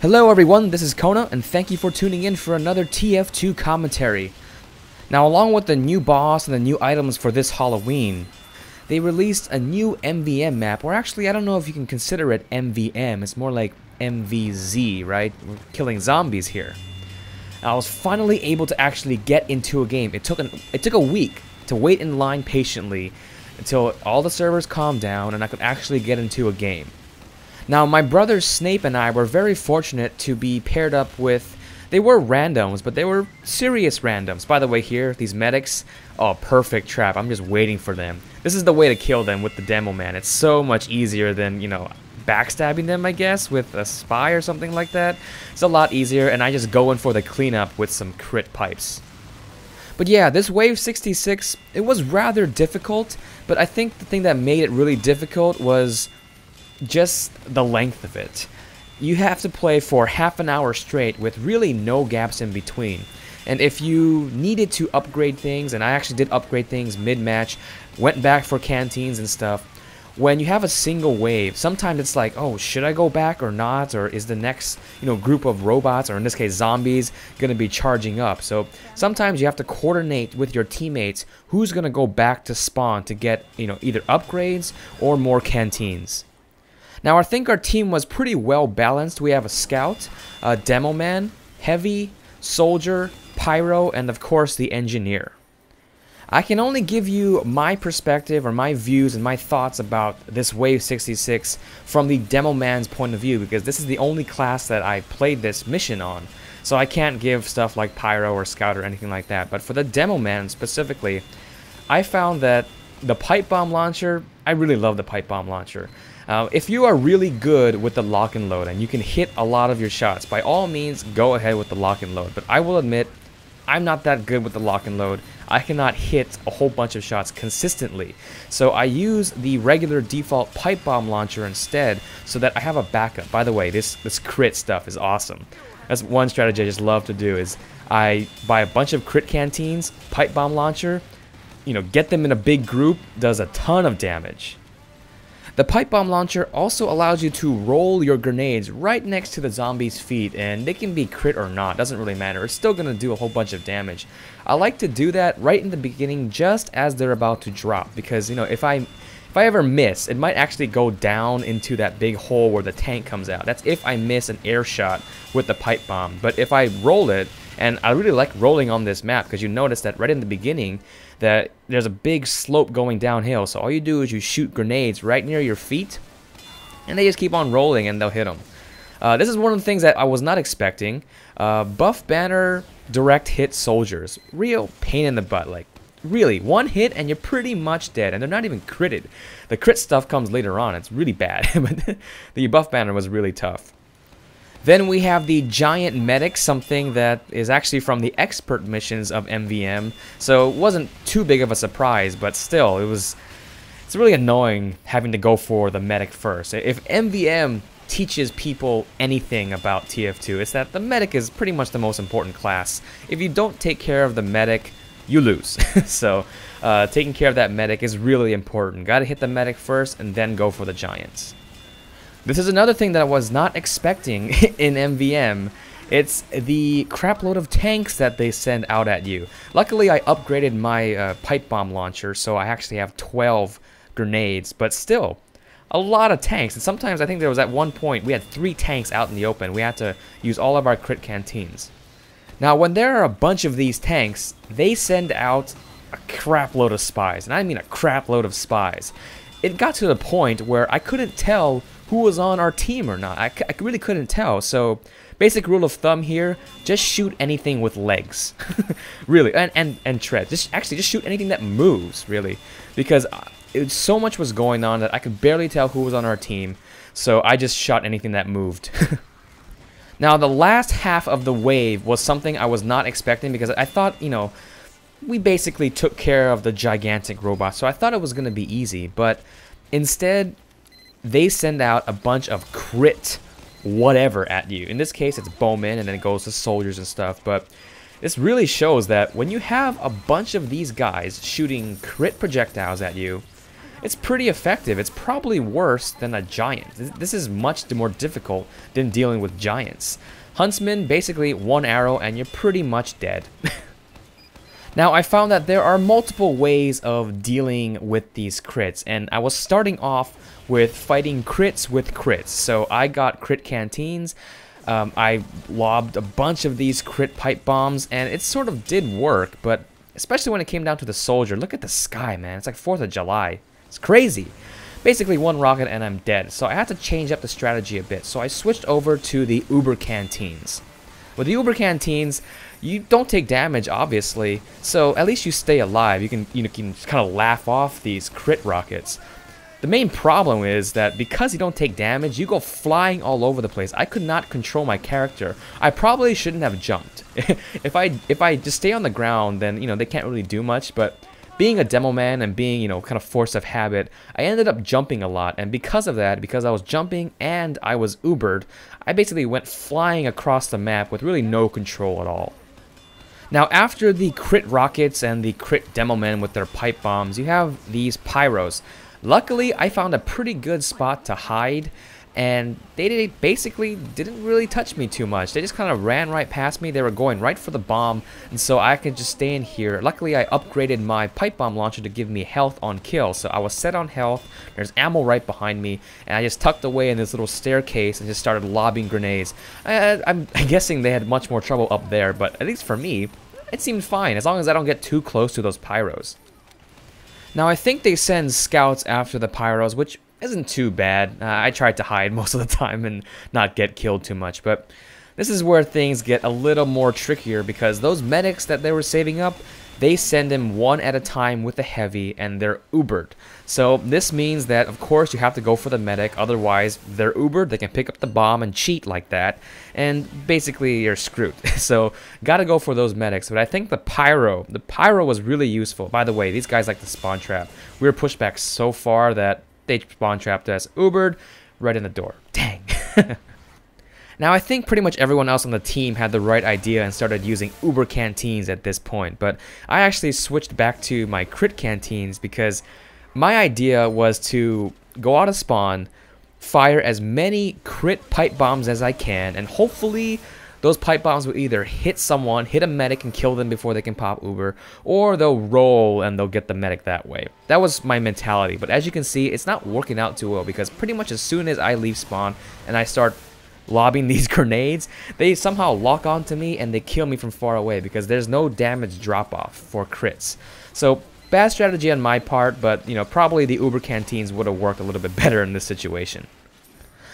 Hello everyone, this is Kona, and thank you for tuning in for another TF2 commentary. Now, along with the new boss and the new items for this Halloween, they released a new MVM map, or actually I don't know if you can consider it MVM, it's more like MVZ, right? We're killing zombies here. I was finally able to actually get into a game. It took a week to wait in line patiently until all the servers calmed down and I could actually get into a game. Now, my brother Snape and I were very fortunate to be paired up with, they were randoms, but they were serious randoms. By the way, here, these medics, oh, perfect trap. I'm just waiting for them. This is the way to kill them with the demo, man. It's so much easier than, you know, backstabbing them, I guess, with a spy or something like that. It's a lot easier, and I just go in for the cleanup with some crit pipes. But yeah, this wave 66, it was rather difficult, but I think the thing that made it really difficult was just the length of it. You have to play for half an hour straight with really no gaps in between. And if you needed to upgrade things, and I actually did upgrade things mid-match, went back for canteens and stuff, when you have a single wave, sometimes it's like, oh, should I go back or not? Or is the next, group of robots, or in this case zombies, going to be charging up? So sometimes you have to coordinate with your teammates who's going to go back to spawn to get, either upgrades or more canteens. Now, I think our team was pretty well balanced. We have a scout, a demo man, heavy, soldier, pyro, and of course the engineer. I can only give you my perspective or my views and my thoughts about this wave 66 from the demo man's point of view, because this is the only class that I played this mission on. So I can't give stuff like pyro or scout or anything like that. But for the demo man specifically, I found that the pipe bomb launcher, I really love the pipe bomb launcher. If you are really good with the lock and load and you can hit a lot of your shots, by all means go ahead with the lock and load. But I will admit, I'm not that good with the lock and load. I cannot hit a whole bunch of shots consistently. So I use the regular default pipe bomb launcher instead so that I have a backup. By the way, this crit stuff is awesome. That's one strategy I just love to do, is I buy a bunch of crit canteens, pipe bomb launcher, get them in a big group, does a ton of damage. The pipe bomb launcher also allows you to roll your grenades right next to the zombies' feet, and they can be crit or not, doesn't really matter. It's still going to do a whole bunch of damage. I like to do that right in the beginning just as they're about to drop, because if I ever miss, it might actually go down into that big hole where the tank comes out. That's if I miss an air shot with the pipe bomb. But if I roll it, and I really like rolling on this map, because you notice that right in the beginning that there's a big slope going downhill. So all you do is you shoot grenades right near your feet, and they just keep on rolling and they'll hit them. This is one of the things that I was not expecting. Buff banner direct hit soldiers. Real pain in the butt. Like, really, one hit and you're pretty much dead, and they're not even critted. The crit stuff comes later on. It's really bad, but the buff banner was really tough. Then we have the giant medic, something that is actually from the expert missions of MVM, so it wasn't too big of a surprise, but still, it's really annoying having to go for the medic first. If MVM teaches people anything about TF2, it's that the medic is pretty much the most important class. If you don't take care of the medic, you lose. So taking care of that medic is really important. Gotta hit the medic first and then go for the giants. This is another thing that I was not expecting in MVM. It's the crapload of tanks that they send out at you. Luckily, I upgraded my pipe bomb launcher, so I actually have 12 grenades, but still, a lot of tanks. And sometimes I think there was at one point, we had 3 tanks out in the open. We had to use all of our crit canteens. Now, when there are a bunch of these tanks, they send out a crapload of spies, and I mean a crapload of spies. It got to the point where I couldn't tell who was on our team or not. I really couldn't tell. So basic rule of thumb here, just shoot anything with legs. Really, and tread. Just shoot anything that moves, really. Because so much was going on that I could barely tell who was on our team. So I just shot anything that moved. Now, the last half of the wave was something I was not expecting, because I thought, we basically took care of the gigantic robots, so I thought it was going to be easy, but instead, they send out a bunch of crit whatever at you. In this case, it's bowmen, and then it goes to soldiers and stuff, but this really shows that when you have a bunch of these guys shooting crit projectiles at you, it's pretty effective. It's probably worse than a giant. This is much more difficult than dealing with giants. Huntsman, basically one arrow and you're pretty much dead. Now, I found that there are multiple ways of dealing with these crits, and I was starting off with fighting crits with crits. So I got crit canteens, I lobbed a bunch of these crit pipe bombs, and it sort of did work, but especially when it came down to the soldier. Look at the sky, man. It's like 4th of July. It's crazy. Basically one rocket and I'm dead. So I had to change up the strategy a bit. So I switched over to the Uber canteens. With the Uber canteens, you don't take damage, obviously, so at least you stay alive. You can kind of laugh off these crit rockets. The main problem is that because you don't take damage, you go flying all over the place. I could not control my character. I probably shouldn't have jumped. If I just stay on the ground, then they can't really do much. But being a demo man and being kind of force of habit, I ended up jumping a lot, and because of that, because I was jumping and I was Ubered, I basically went flying across the map with really no control at all. Now, after the crit rockets and the crit demo men with their pipe bombs, you have these pyros. Luckily, I found a pretty good spot to hide, and they basically didn't really touch me too much. They just kind of ran right past me. They were going right for the bomb, and so I could just stay in here. Luckily, I upgraded my pipe bomb launcher to give me health on kill, so I was set on health. There's ammo right behind me, and I just tucked away in this little staircase and just started lobbing grenades. I'm guessing they had much more trouble up there, but at least for me, it seemed fine, as long as I don't get too close to those pyros. Now, I think they send scouts after the pyros, which isn't too bad. I tried to hide most of the time and not get killed too much, but this is where things get a little more trickier, because those medics that they were saving up, they send them one at a time with the heavy, and they're Ubered. So this means that, of course, you have to go for the medic, otherwise they're Ubered, they can pick up the bomb and cheat like that, and basically you're screwed. So gotta go for those medics. But I think the pyro was really useful. By the way, these guys like to spawn trap. We were pushed back so far that they spawn trapped us, Ubered, right in the door. Dang. Now, I think pretty much everyone else on the team had the right idea and started using Uber canteens at this point, but I actually switched back to my crit canteens because my idea was to go out of spawn, fire as many crit pipe bombs as I can, and hopefully those pipe bombs will either hit someone, hit a medic and kill them before they can pop Uber, or they'll roll and they'll get the medic that way. That was my mentality, but as you can see, it's not working out too well, because pretty much as soon as I leave spawn and I start lobbing these grenades, they somehow lock onto me and they kill me from far away because there's no damage drop off for crits. So bad strategy on my part, but probably the Uber canteens would have worked a little bit better in this situation.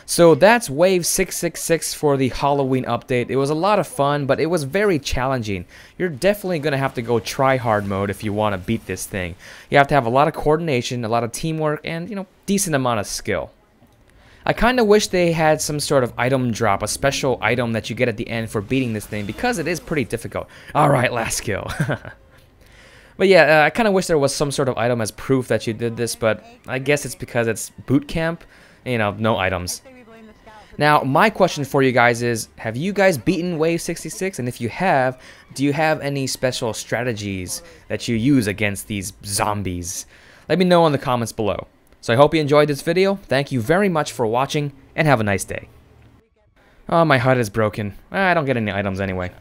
So that's Wave 666 for the Halloween update. It was a lot of fun, but it was very challenging. You're definitely going to have to go try hard mode if you want to beat this thing. You have to have a lot of coordination, a lot of teamwork, and decent amount of skill. I kind of wish they had some sort of item drop, a special item that you get at the end for beating this thing, because it is pretty difficult. Alright, last kill. But yeah, I kind of wish there was some sort of item as proof that you did this, but I guess it's because it's boot camp, no items. Now, my question for you guys is, have you guys beaten Wave 66? And if you have, do you have any special strategies that you use against these zombies? Let me know in the comments below. So I hope you enjoyed this video. Thank you very much for watching, and have a nice day. Oh, my HUD is broken. I don't get any items anyway.